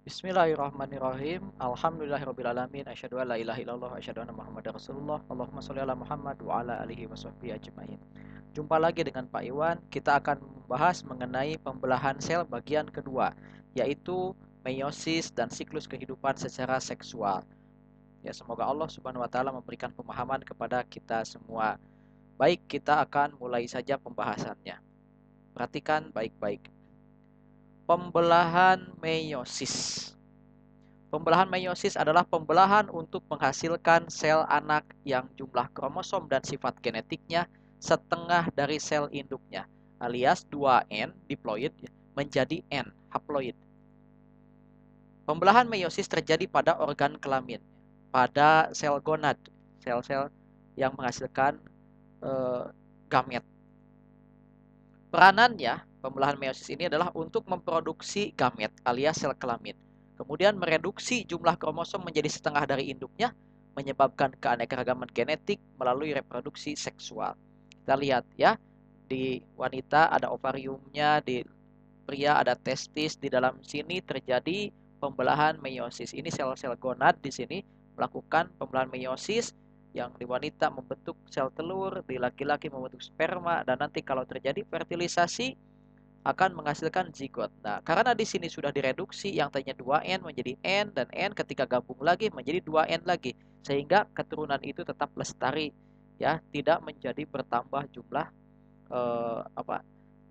Bismillahirrahmanirrahim. Alhamdulillahirrabbilalamin. Asyhadu an la ilaha illallah wa asyhadu anna Muhammadar Rasulullah. Allahumma sholli ala Muhammad wa ala alihi washabbihi ajmain. Jumpa lagi dengan Pak Iwan. Kita akan membahas mengenai pembelahan sel bagian kedua, yaitu meiosis dan siklus kehidupan secara seksual. Ya, semoga Allah Subhanahu wa taala memberikan pemahaman kepada kita semua. Baik, kita akan mulai saja pembahasannya. Perhatikan baik-baik. Pembelahan meiosis. Pembelahan meiosis adalah pembelahan untuk menghasilkan sel anak yang jumlah kromosom dan sifat genetiknya setengah dari sel induknya, alias 2N diploid menjadi N haploid. Pembelahan meiosis terjadi pada organ kelamin, pada sel gonad, sel-sel yang menghasilkan gamet. Peranannya, pembelahan meiosis ini adalah untuk memproduksi gamet alias sel kelamin. Kemudian mereduksi jumlah kromosom menjadi setengah dari induknya, menyebabkan keanekaragaman genetik melalui reproduksi seksual. Kita lihat ya, di wanita ada ovariumnya, di pria ada testis, di dalam sini terjadi pembelahan meiosis. Ini sel-sel gonad di sini melakukan pembelahan meiosis, yang di wanita membentuk sel telur, di laki-laki membentuk sperma, dan nanti kalau terjadi fertilisasi akan menghasilkan zigot. Nah, karena di sini sudah direduksi yang tadinya 2N menjadi N, dan N ketika gabung lagi menjadi 2N lagi, sehingga keturunan itu tetap lestari ya, tidak menjadi bertambah jumlah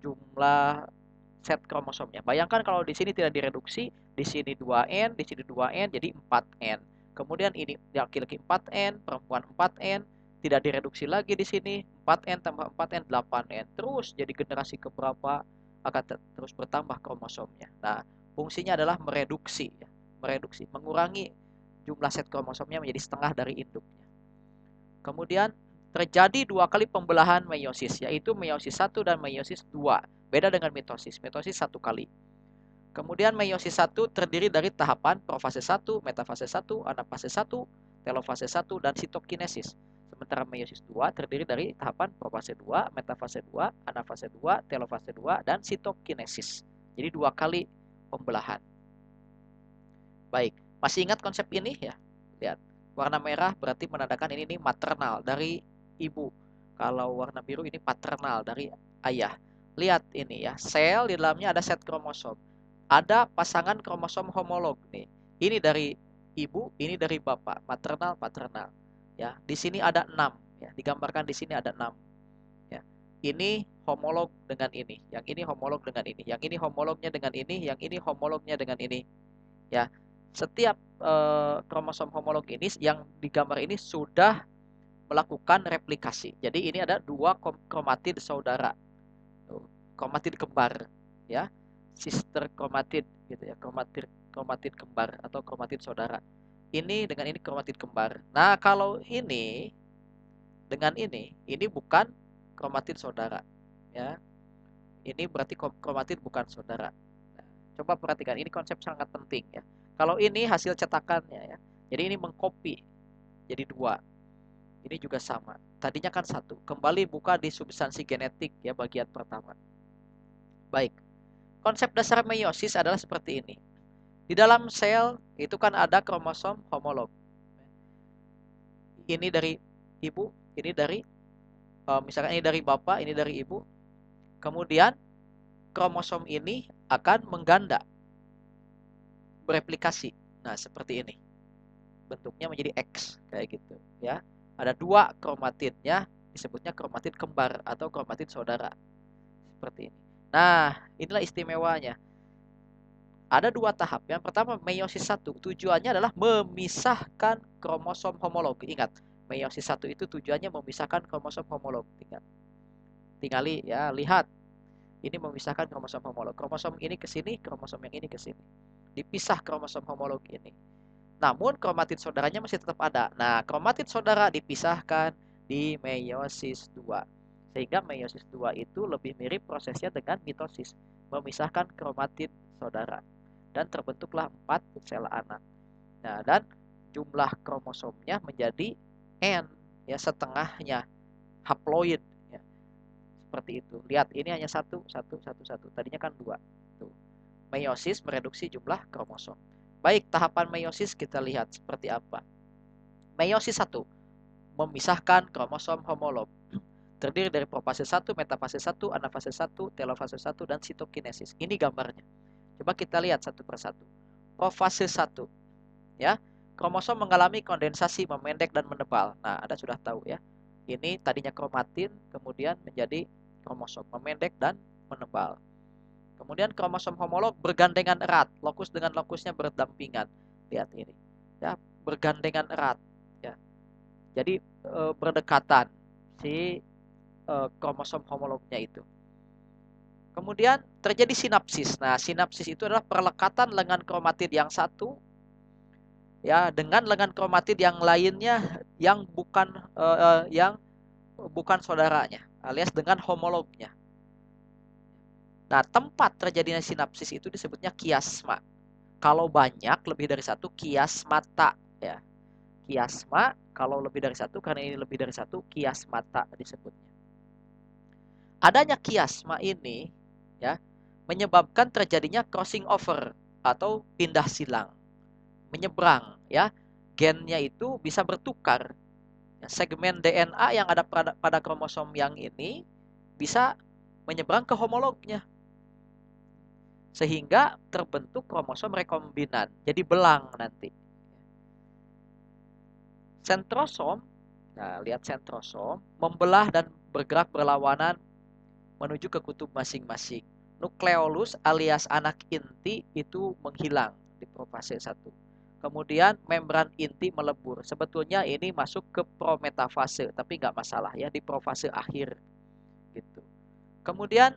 jumlah set kromosomnya. Bayangkan kalau di sini tidak direduksi, di sini 2N, di sini 2N jadi 4N. Kemudian ini laki-laki 4N, perempuan 4N, tidak direduksi lagi di sini, 4N tambah 4N 8N. Terus jadi generasi keberapa akan terus bertambah kromosomnya. Nah, fungsinya adalah mereduksi ya, mereduksi, mengurangi jumlah set kromosomnya menjadi setengah dari induknya. Kemudian terjadi dua kali pembelahan meiosis, yaitu meiosis 1 dan meiosis 2. Beda dengan mitosis. Mitosis satu kali. Kemudian meiosis 1 terdiri dari tahapan profase 1, metafase 1, anafase 1, telofase 1, dan sitokinesis. Sementara meiosis 2 terdiri dari tahapan profase 2, metafase 2, anafase 2, telofase 2, dan sitokinesis. Jadi dua kali pembelahan. Baik, masih ingat konsep ini ya? Lihat, warna merah berarti menandakan ini maternal dari ibu. Kalau warna biru ini paternal dari ayah. Lihat ini ya, sel di dalamnya ada set kromosom. Ada pasangan kromosom homolog nih. Ini dari ibu, ini dari bapak, maternal, paternal. Ya, di sini ada 6 ya, digambarkan di sini ada 6 ya. Ini homolog dengan ini, yang ini homolog dengan ini, yang ini homolognya dengan ini, yang ini homolognya dengan ini. Ya, setiap kromosom homolog ini yang digambar ini sudah melakukan replikasi. Jadi ini ada dua kromatid saudara, kromatid kembar, ya, sister kromatid, gitu ya, kromatid kromatid kembar atau kromatid saudara. Ini dengan ini kromatid kembar. Nah, kalau ini dengan ini bukan kromatid saudara, ya. Ini berarti kromatid bukan saudara. Nah, coba perhatikan, ini konsep sangat penting ya. Kalau ini hasil cetakannya ya. Jadi ini mengcopy jadi dua. Ini juga sama. Tadinya kan satu. Kembali buka di substansi genetik ya, bagian pertama. Baik. Konsep dasar meiosis adalah seperti ini. Di dalam sel itu kan ada kromosom homolog. Ini dari ibu, ini dari misalkan ini dari bapak, ini dari ibu. Kemudian kromosom ini akan mengganda, bereplikasi. Nah, seperti ini. Bentuknya menjadi X kayak gitu ya. Ada dua kromatidnya, disebutnya kromatid kembar atau kromatid saudara. Seperti ini. Nah, inilah istimewanya. Ada dua tahap. Yang pertama meiosis 1, tujuannya adalah memisahkan kromosom homolog. Ingat, meiosis 1 itu tujuannya memisahkan kromosom homolog. Tinggali ya, lihat. Ini memisahkan kromosom homolog. Kromosom ini ke sini, kromosom yang ini ke sini. Dipisah kromosom homolog ini. Namun kromatid saudaranya masih tetap ada. Nah, kromatid saudara dipisahkan di meiosis 2. Sehingga meiosis 2 itu lebih mirip prosesnya dengan mitosis, memisahkan kromatid saudara. Dan terbentuklah 4 sel anak. Nah, dan jumlah kromosomnya menjadi N, ya, setengahnya, haploid ya. Seperti itu. Lihat, ini hanya satu. Tadinya kan 2. Tuh. Meiosis mereduksi jumlah kromosom. Baik, tahapan meiosis kita lihat seperti apa. Meiosis 1, memisahkan kromosom homolog. Terdiri dari profase 1, metafase 1, anafase 1, telofase 1, dan sitokinesis. Ini gambarnya. Coba kita lihat satu persatu. Profase 1, ya. Kromosom mengalami kondensasi, memendek dan menebal. Nah, Anda sudah tahu ya. Ini tadinya kromatin, kemudian menjadi kromosom, memendek dan menebal. Kemudian kromosom homolog bergandengan erat, lokus dengan lokusnya berdampingan. Lihat ini, ya, bergandengan erat, ya. Jadi berdekatan si kromosom homolognya itu. Kemudian terjadi sinapsis. Nah, sinapsis itu adalah perlekatan lengan kromatid yang satu, ya, dengan lengan kromatid yang lainnya yang bukan saudaranya, alias dengan homolognya. Nah, tempat terjadinya sinapsis itu disebutnya kiasma. Kalau banyak lebih dari satu, kiasmata, ya. Kiasma kalau lebih dari satu, karena ini lebih dari satu, kiasmata disebutnya. Adanya kiasma ini, ya, menyebabkan terjadinya crossing over atau pindah silang, menyeberang, ya. Gennya itu bisa bertukar. Segmen DNA yang ada pada kromosom yang ini bisa menyeberang ke homolognya, sehingga terbentuk kromosom rekombinan. Jadi belang nanti. Sentrosom, nah lihat sentrosom, membelah dan bergerak berlawanan menuju ke kutub masing-masing. Nukleolus alias anak inti itu menghilang di profase 1. Kemudian membran inti melebur. Sebetulnya ini masuk ke prometafase, tapi nggak masalah ya, di profase akhir gitu. Kemudian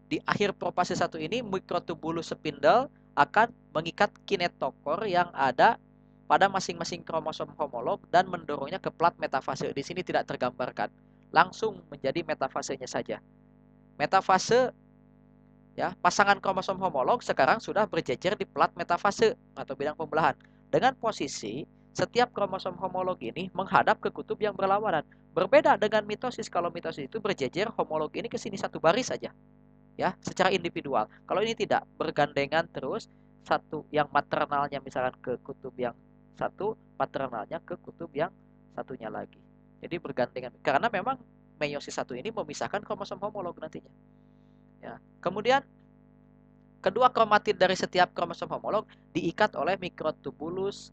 di akhir profase 1 ini mikrotubulus spindle akan mengikat kinetokor yang ada pada masing-masing kromosom homolog dan mendorongnya ke plat metafase. Di sini tidak tergambarkan. Langsung menjadi metafasenya saja. Metafase, ya, pasangan kromosom homolog sekarang sudah berjejer di plat metafase atau bidang pembelahan. Dengan posisi setiap kromosom homolog ini menghadap ke kutub yang berlawanan. Berbeda dengan mitosis. Kalau mitosis itu berjejer homolog ini ke sini satu baris saja, ya, secara individual. Kalau ini tidak, bergandengan terus, satu yang maternalnya misalkan ke kutub yang satu, paternalnya ke kutub yang satunya lagi. Jadi bergandengan. Karena memang meiosis 1 ini memisahkan kromosom homolog nantinya. Ya. Kemudian kedua kromatid dari setiap kromosom homolog diikat oleh mikrotubulus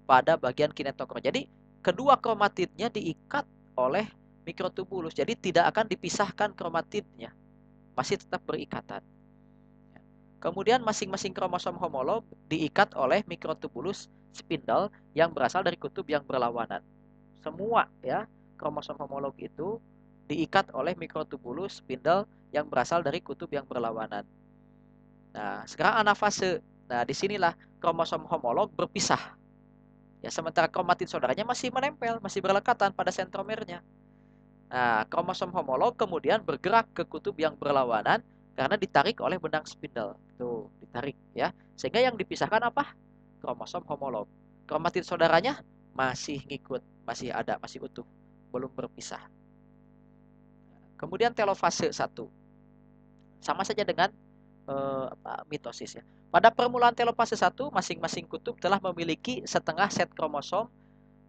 pada bagian kinetokor. Jadi kedua kromatidnya diikat oleh mikrotubulus. Jadi tidak akan dipisahkan kromatidnya, masih tetap berikatan. Kemudian masing-masing kromosom homolog diikat oleh mikrotubulus spindle yang berasal dari kutub yang berlawanan. Semua, ya, kromosom homolog itu diikat oleh mikrotubulus spindle yang berasal dari kutub yang berlawanan. Nah, sekarang anafase. Nah, disinilah kromosom homolog berpisah. Ya, sementara kromatid saudaranya masih menempel, masih berlekatan pada sentromernya. Nah, kromosom homolog kemudian bergerak ke kutub yang berlawanan karena ditarik oleh benang spindle. Tuh, ditarik, ya. Sehingga yang dipisahkan apa? Kromosom homolog. Kromatid saudaranya masih ngikut, masih ada, masih utuh, belum berpisah. Kemudian telofase 1. Sama saja dengan mitosis, ya. Pada permulaan telofase 1, masing-masing kutub telah memiliki setengah set kromosom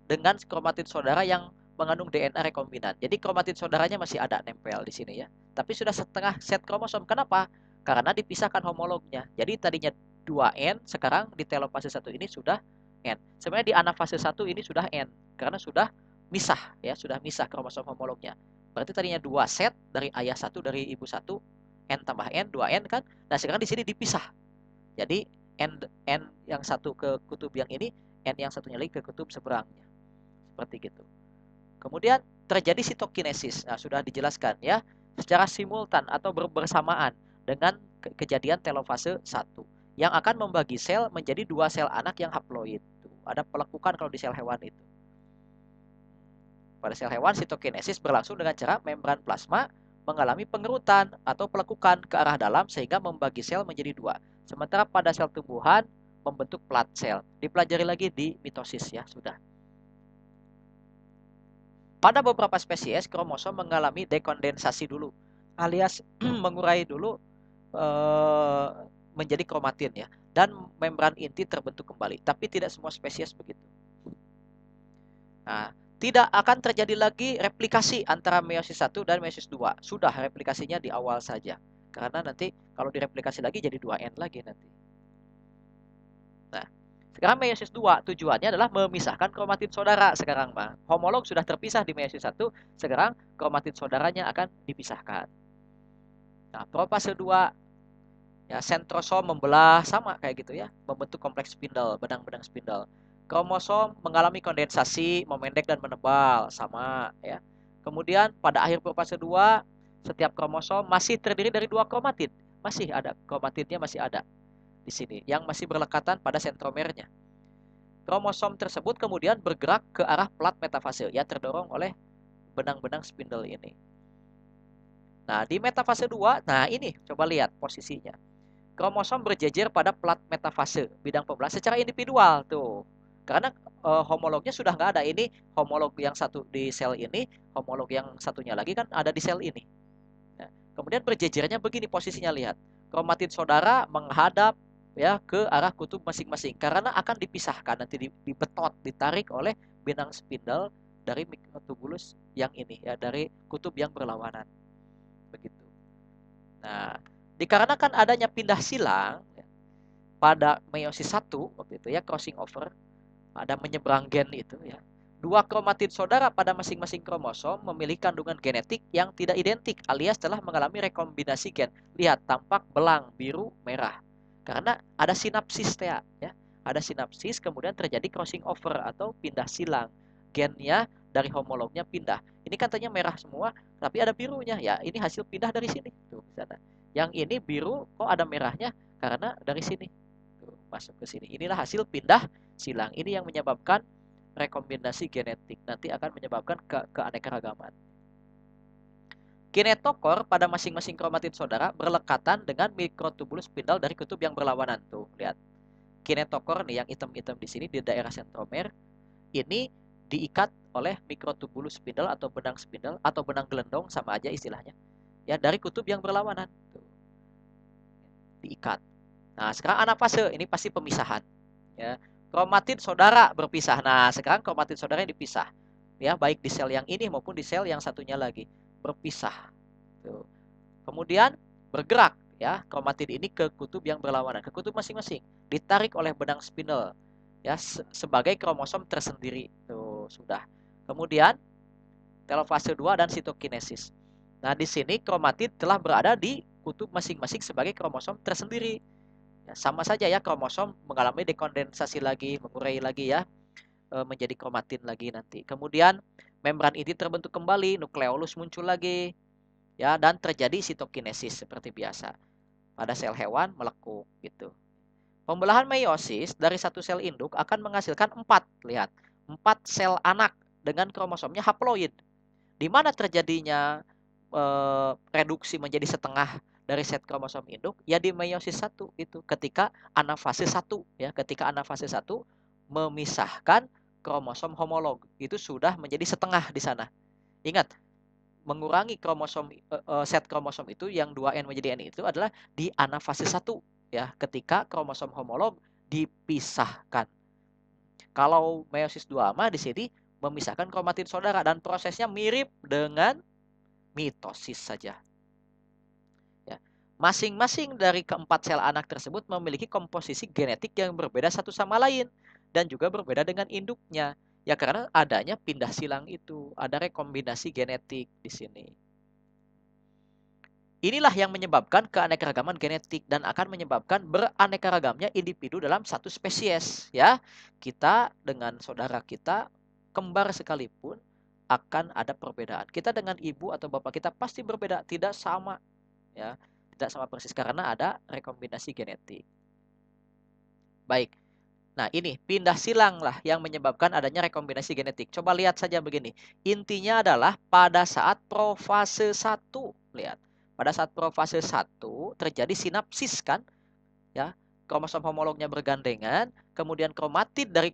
dengan kromatid saudara yang mengandung DNA rekombinan. Jadi kromatid saudaranya masih ada nempel di sini, ya. Tapi sudah setengah set kromosom. Kenapa? Karena dipisahkan homolognya. Jadi tadinya 2N, sekarang di telofase 1 ini sudah N. Sebenarnya di anafase 1 ini sudah N karena sudah misah, ya, sudah misah kromosom homolognya. Berarti tadinya 2 set dari ayah 1 dari ibu 1, N tambah N, 2N kan. Nah, sekarang di sini dipisah. Jadi N yang satu ke kutub yang ini, N yang satunya lagi ke kutub seberangnya. Seperti gitu. Kemudian terjadi sitokinesis. Nah, sudah dijelaskan, ya, secara simultan atau bersamaan dengan kejadian telofase 1 yang akan membagi sel menjadi 2 sel anak yang haploid. Ada pelekukan kalau di sel hewan itu. Pada sel hewan, sitokinesis berlangsung dengan cara membran plasma mengalami pengerutan atau pelekukan ke arah dalam sehingga membagi sel menjadi 2. Sementara pada sel tumbuhan membentuk plat sel. Dipelajari lagi di mitosis, ya, sudah. Pada beberapa spesies, kromosom mengalami dekondensasi dulu, alias mengurai dulu, menjadi kromatin ya, dan membran inti terbentuk kembali. Tapi tidak semua spesies begitu. Nah, tidak akan terjadi lagi replikasi antara meiosis 1 dan meiosis 2. Sudah replikasinya di awal saja. Karena nanti kalau direplikasi lagi jadi 2N lagi nanti. Nah, sekarang meiosis 2 tujuannya adalah memisahkan kromatid saudara sekarang mah. Homolog sudah terpisah di meiosis 1, sekarang kromatid saudaranya akan dipisahkan. Nah, profase 2 ya, sentrosom membelah sama kayak gitu ya, membentuk kompleks spindle, benang-benang spindle. Kromosom mengalami kondensasi, memendek dan menebal sama ya. Kemudian pada akhir profase 2, setiap kromosom masih terdiri dari 2 kromatid. Masih ada kromatidnya, masih ada di sini yang masih berlekatan pada sentromernya. Kromosom tersebut kemudian bergerak ke arah plat metafase yang terdorong oleh benang-benang spindle ini. Nah, di metafase 2, nah ini coba lihat posisinya. Kromosom berjejer pada plat metafase bidang pembelah secara individual tuh. Karena homolognya sudah nggak ada. Ini homolog yang satu di sel ini, homolog yang satunya lagi kan ada di sel ini. Nah, kemudian berjejernya begini posisinya, lihat. Kromatid saudara menghadap ya ke arah kutub masing-masing karena akan dipisahkan nanti, dibetot, ditarik oleh benang spindle dari mikrotubulus yang ini ya, dari kutub yang berlawanan. Begitu. Nah, dikarenakan adanya pindah silang ya, pada meiosis 1 waktu itu ya, crossing over, ada menyeberang gen itu ya. Dua kromatid saudara pada masing-masing kromosom memiliki kandungan genetik yang tidak identik alias telah mengalami rekombinasi gen. Lihat, tampak belang biru merah. Karena ada sinapsis ya. Ada sinapsis, kemudian terjadi crossing over atau pindah silang. Gennya dari homolognya pindah. Ini katanya merah semua, tapi ada birunya. Ya, ini hasil pindah dari sini. Tuh, sana. Yang ini biru kok ada merahnya karena dari sini. Tuh, masuk ke sini. Inilah hasil pindah silang. Ini yang menyebabkan rekombinasi genetik, nanti akan menyebabkan keanekaragaman. Kinetokor pada masing-masing kromatid saudara berlekatan dengan mikrotubulus spindle dari kutub yang berlawanan. Tuh, lihat. Kinetokor nih yang hitam-hitam di sini di daerah sentromer, ini diikat oleh mikrotubulus spindle atau benang spindle atau benang gelendong, sama aja istilahnya. Ya, dari kutub yang berlawanan. Tuh. Diikat. Nah, sekarang anafase, ini pasti pemisahan. Ya, kromatid saudara berpisah. Nah, sekarang kromatid saudara yang dipisah. Ya, baik di sel yang ini maupun di sel yang satunya lagi berpisah. Tuh. Kemudian bergerak ya, kromatid ini ke kutub yang berlawanan, ke kutub masing-masing, ditarik oleh benang spindle ya sebagai kromosom tersendiri. Tuh, sudah. Kemudian telofase 2 dan sitokinesis. Nah, di sini kromatid telah berada di kutub masing-masing sebagai kromosom tersendiri. Ya, sama saja ya, kromosom mengalami dekondensasi lagi, mengurai lagi ya, menjadi kromatin lagi nanti. Kemudian membran inti terbentuk kembali, nukleolus muncul lagi, ya, dan terjadi sitokinesis seperti biasa. Pada sel hewan melekung gitu. Pembelahan meiosis dari satu sel induk akan menghasilkan 4, lihat, 4 sel anak dengan kromosomnya haploid. Di mana terjadinya reduksi menjadi setengah dari set kromosom induk ya di meiosis 1 itu, ketika anafase 1 ya, ketika anafase 1 memisahkan kromosom homolog itu sudah menjadi setengah di sana. Ingat, mengurangi kromosom set kromosom itu yang 2N menjadi N itu adalah di anafase 1 ya, ketika kromosom homolog dipisahkan. Kalau meiosis 2 mah di sini memisahkan kromatid saudara dan prosesnya mirip dengan mitosis saja. Ya. Masing-masing dari keempat sel anak tersebut memiliki komposisi genetik yang berbeda satu sama lain dan juga berbeda dengan induknya. Ya, karena adanya pindah silang itu, ada rekombinasi genetik di sini. Inilah yang menyebabkan keanekaragaman genetik dan akan menyebabkan beraneka individu dalam satu spesies ya. Kita dengan saudara kita kembar sekalipun akan ada perbedaan. Kita dengan ibu atau bapak kita pasti berbeda, tidak sama ya. Tidak sama persis karena ada rekombinasi genetik. Baik. Nah, ini pindah silang lah yang menyebabkan adanya rekombinasi genetik. Coba lihat saja begini. Intinya adalah pada saat profase 1, lihat. Pada saat profase 1 terjadi sinapsis kan? Ya, kromosom homolognya bergandengan, kemudian kromatid dari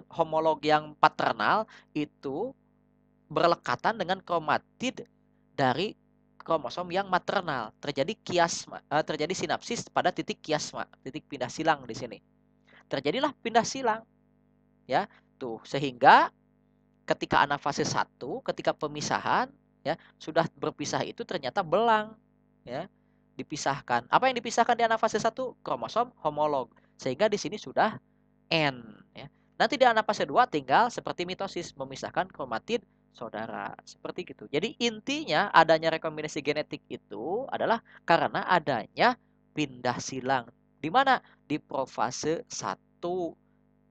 homolog yang paternal itu berlekatan dengan kromatid dari kromosom yang maternal, terjadi kiasma, terjadi sinapsis pada titik kiasma, titik pindah silang di sini. Terjadilah pindah silang, ya. Tuh, sehingga ketika anafase 1, ketika pemisahan, ya, sudah berpisah itu ternyata belang, ya. Dipisahkan. Apa yang dipisahkan di anafase 1? Kromosom homolog. Sehingga di sini sudah N, ya. Nanti di anafase 2 tinggal seperti mitosis, memisahkan kromatid saudara. Seperti gitu. Jadi intinya adanya rekombinasi genetik itu adalah karena adanya pindah silang. Di mana? Di profase 1.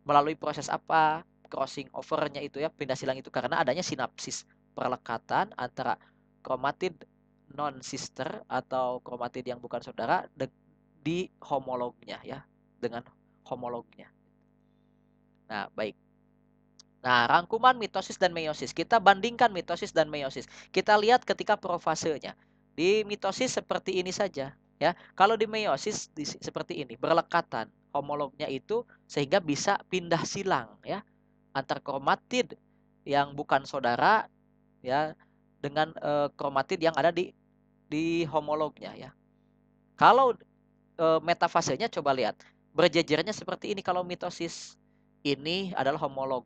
Melalui proses apa? Crossing over-nya itu ya, pindah silang itu karena adanya sinapsis, perlekatan antara kromatid non-sister atau kromatid yang bukan saudara di homolognya ya, dengan homolognya. Nah, baik. Nah, rangkuman mitosis dan meiosis. Kita bandingkan mitosis dan meiosis. Kita lihat ketika profasenya. Di mitosis seperti ini saja, ya. Kalau di meiosis seperti ini, berlekatan. Homolognya itu sehingga bisa pindah silang, ya, antar kromatid yang bukan saudara, ya, dengan kromatid yang ada di homolognya, ya. Kalau metafasenya coba lihat, berjejernya seperti ini kalau mitosis. Ini adalah homolog.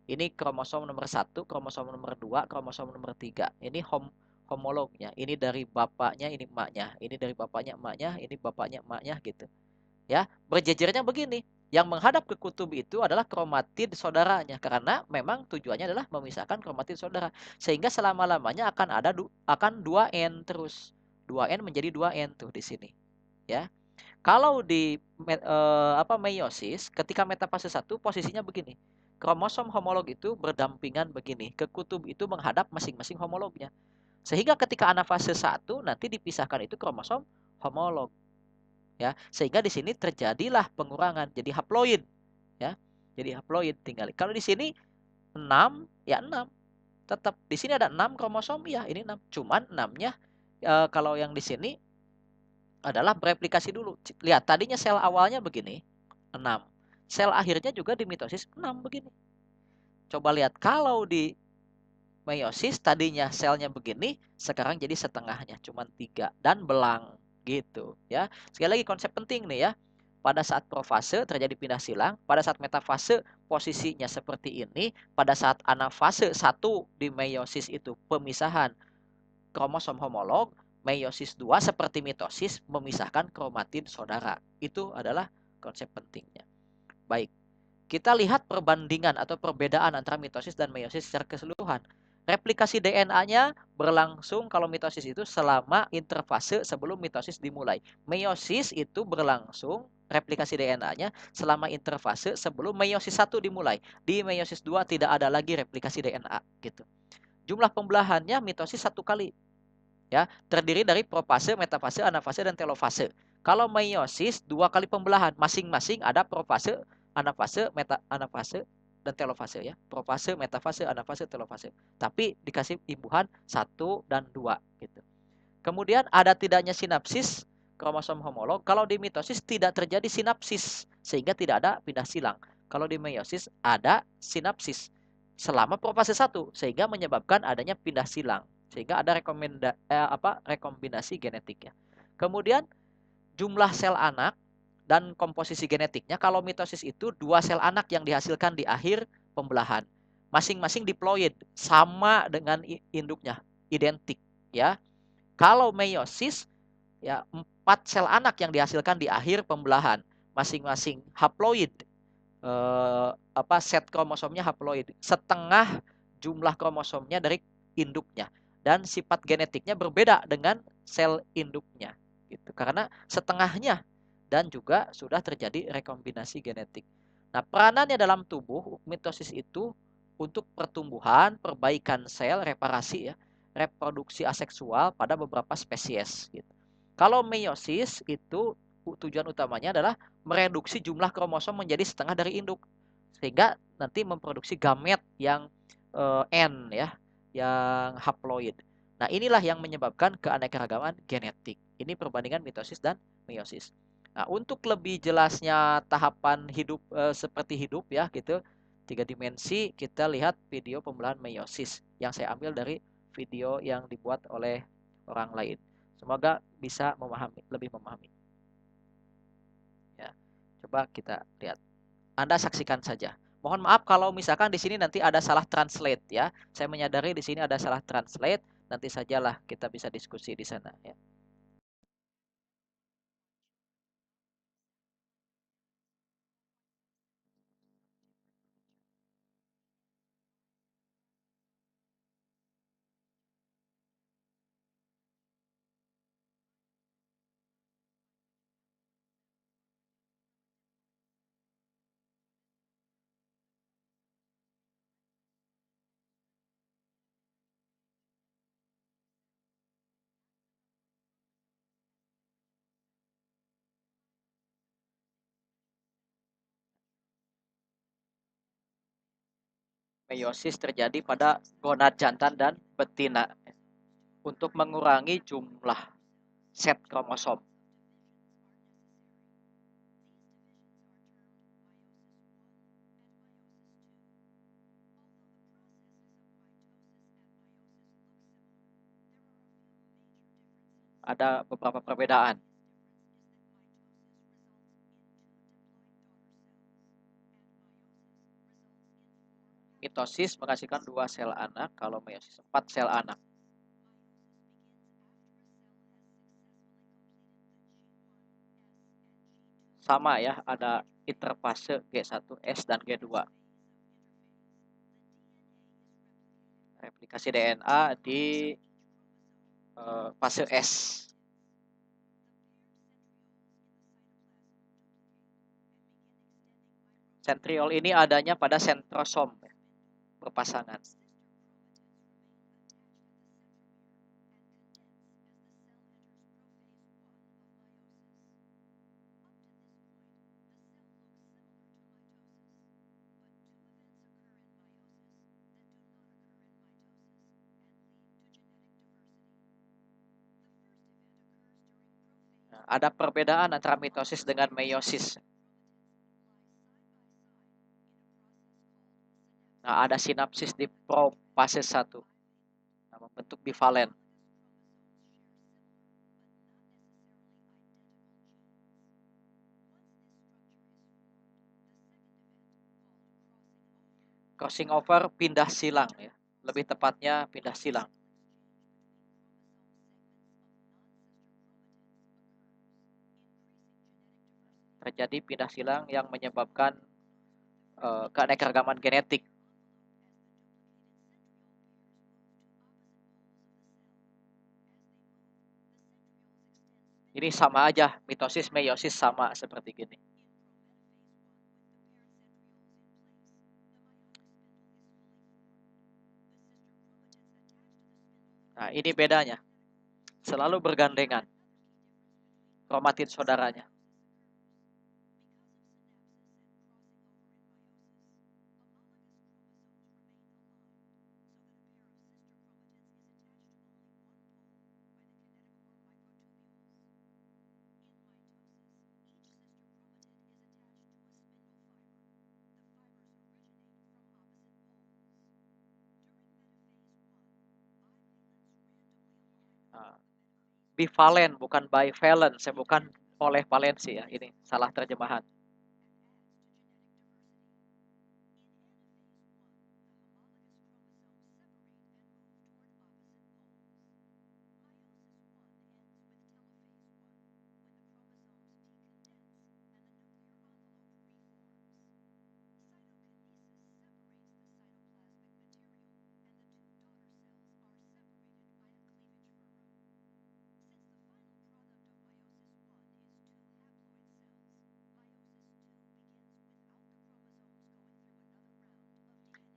Ini kromosom nomor 1, kromosom nomor 2, kromosom nomor 3. Ini homolognya. Ini dari bapaknya, ini emaknya. Ini dari bapaknya, emaknya, ini bapaknya, emaknya gitu. Ya, berjejernya begini. Yang menghadap ke kutub itu adalah kromatid saudaranya karena memang tujuannya adalah memisahkan kromatid saudara. Sehingga selama-lamanya akan 2N terus. 2N menjadi 2N tuh di sini, ya. Kalau di meiosis, ketika metafase 1 posisinya begini. Kromosom homolog itu berdampingan begini. Ke kutub itu menghadap masing-masing homolognya. Sehingga ketika anafase 1 nanti dipisahkan itu kromosom homolog. Ya, sehingga di sini terjadilah pengurangan jadi haploid, ya. Jadi haploid tinggal. Kalau di sini 6 ya 6. Tetap di sini ada 6 kromosom ya, ini 6. Cuman 6-nya kalau yang di sini adalah bereplikasi dulu. Lihat, tadinya sel awalnya begini, 6. Sel akhirnya juga di mitosis 6 begini. Coba lihat, kalau di meiosis tadinya selnya begini, sekarang jadi setengahnya, cuma 3 dan belang gitu, ya. Sekali lagi konsep penting nih ya. Pada saat profase terjadi pindah silang, pada saat metafase posisinya seperti ini, pada saat anafase 1 di meiosis itu pemisahan kromosom homolog, meiosis 2 seperti mitosis memisahkan kromatid saudara. Itu adalah konsep pentingnya. Baik, kita lihat perbandingan atau perbedaan antara mitosis dan meiosis secara keseluruhan. Replikasi DNA-nya berlangsung kalau mitosis itu selama interfase sebelum mitosis dimulai. Meiosis itu berlangsung replikasi DNA-nya selama interfase sebelum meiosis 1 dimulai. Di meiosis 2 tidak ada lagi replikasi DNA gitu. Jumlah pembelahannya mitosis 1 kali. Ya, terdiri dari profase, metafase, anafase, dan telofase. Kalau meiosis 2 kali pembelahan, masing-masing ada profase, anafase, anafase, dan telofase ya. Profase, metafase, anafase, telofase. Tapi dikasih imbuhan 1 dan 2 gitu. Kemudian ada tidaknya sinapsis kromosom homolog. Kalau di mitosis tidak terjadi sinapsis sehingga tidak ada pindah silang. Kalau di meiosis ada sinapsis selama profase 1 sehingga menyebabkan adanya pindah silang sehingga ada rekombinasi genetik ya. Kemudian jumlah sel anak dan komposisi genetiknya, kalau mitosis itu 2 sel anak yang dihasilkan di akhir pembelahan. Masing-masing diploid sama dengan induknya, identik ya. Kalau meiosis ya 4 sel anak yang dihasilkan di akhir pembelahan, masing-masing haploid. Set kromosomnya haploid, setengah jumlah kromosomnya dari induknya dan sifat genetiknya berbeda dengan sel induknya gitu karena setengahnya dan juga sudah terjadi rekombinasi genetik. Nah, peranannya dalam tubuh mitosis itu untuk pertumbuhan, perbaikan sel, reparasi ya, reproduksi aseksual pada beberapa spesies gitu. Kalau meiosis itu tujuan utamanya adalah mereduksi jumlah kromosom menjadi setengah dari induk sehingga nanti memproduksi gamet yang N ya, yang haploid. Nah, inilah yang menyebabkan keanekaragaman genetik. Ini perbandingan mitosis dan meiosis. Nah, untuk lebih jelasnya tahapan hidup seperti hidup ya gitu, 3 dimensi, kita lihat video pembelahan meiosis yang saya ambil dari video yang dibuat oleh orang lain. Semoga bisa lebih memahami. Ya, coba kita lihat. Anda saksikan saja. Mohon maaf kalau misalkan di sini nanti ada salah translate ya. Saya menyadari di sini ada salah translate. Nanti sajalah kita bisa diskusi di sana ya. Meiosis terjadi pada gonad jantan dan betina untuk mengurangi jumlah set kromosom. Ada beberapa perbedaan. Mitosis menghasilkan 2 sel anak, kalau meiosis 4 sel anak. Sama ya, ada interfase G1S dan G2. Replikasi DNA di fase S. Sentriol ini adanya pada sentrosom berpasangan. Nah, ada perbedaan antara mitosis dengan meiosis. Nah, ada sinapsis di profase 1. Nah, membentuk bivalen. Crossing over pindah silang ya. Lebih tepatnya pindah silang. Terjadi pindah silang yang menyebabkan keanekaragaman genetik. Ini sama aja, mitosis, meiosis sama seperti gini. Nah, ini bedanya. Selalu bergandengan kromatid saudaranya. Nah, bivalen bukan bivalent, bukan oleh valensi ya. Ini salah terjemahan.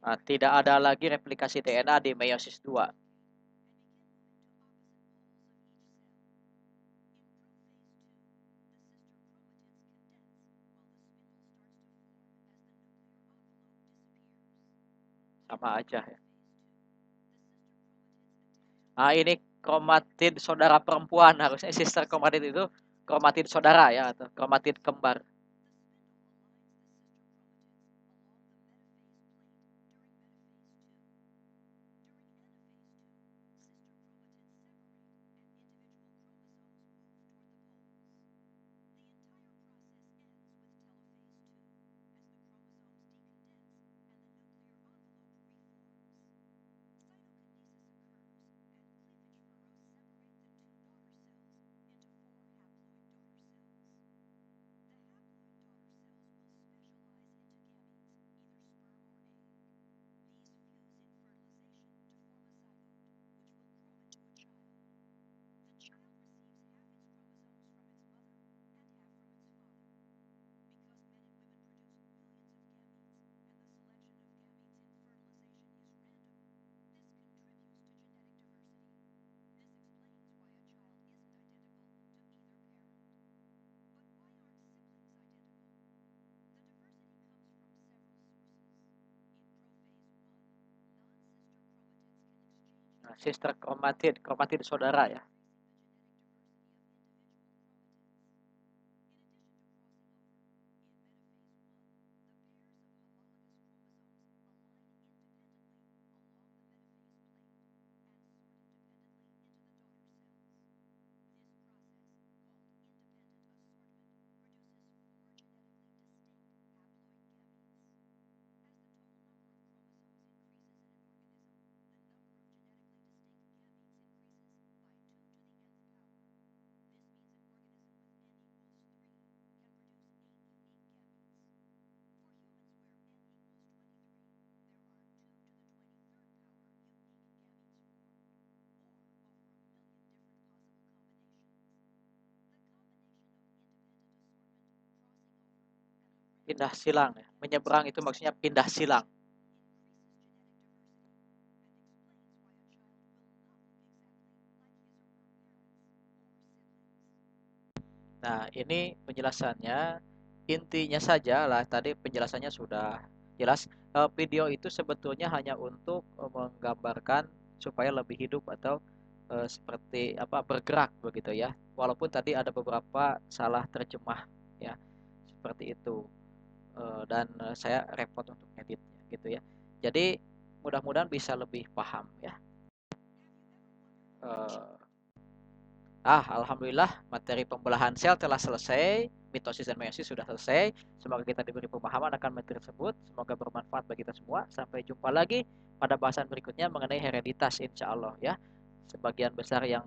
Nah, tidak ada lagi replikasi DNA di meiosis 2. Sama aja ya. Nah, ini kromatid saudara perempuan, harusnya sister kromatid itu kromatid saudara ya, atau kromatid kembar. sister chromatid, chromatid saudara ya. Pindah silang ya. Menyeberang itu maksudnya pindah silang. Nah, ini penjelasannya. Intinya saja lah, tadi penjelasannya sudah jelas. Video itu sebetulnya hanya untuk menggambarkan supaya lebih hidup atau seperti apa bergerak begitu ya. Walaupun tadi ada beberapa salah terjemah ya, seperti itu. Dan saya repot untuk editnya gitu ya. Jadi mudah-mudahan bisa lebih paham ya. Eh, Alhamdulillah materi pembelahan sel telah selesai, mitosis dan meiosis sudah selesai. Semoga kita diberi pemahaman akan materi tersebut. Semoga bermanfaat bagi kita semua. Sampai jumpa lagi pada bahasan berikutnya mengenai hereditas, insya Allah ya. Sebagian besar yang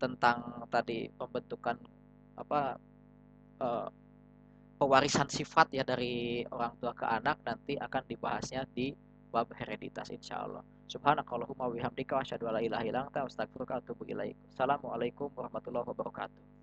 tentang tadi pembentukan apa eh, pewarisan sifat ya dari orang tua ke anak nanti akan dibahasnya di bab hereditas, insya Allah. Subhanakallahumma wa bihamdika asyhadu an la ilaha illa anta astaghfiruka wa atubu ilaik. Assalamualaikum warahmatullahi wabarakatuh.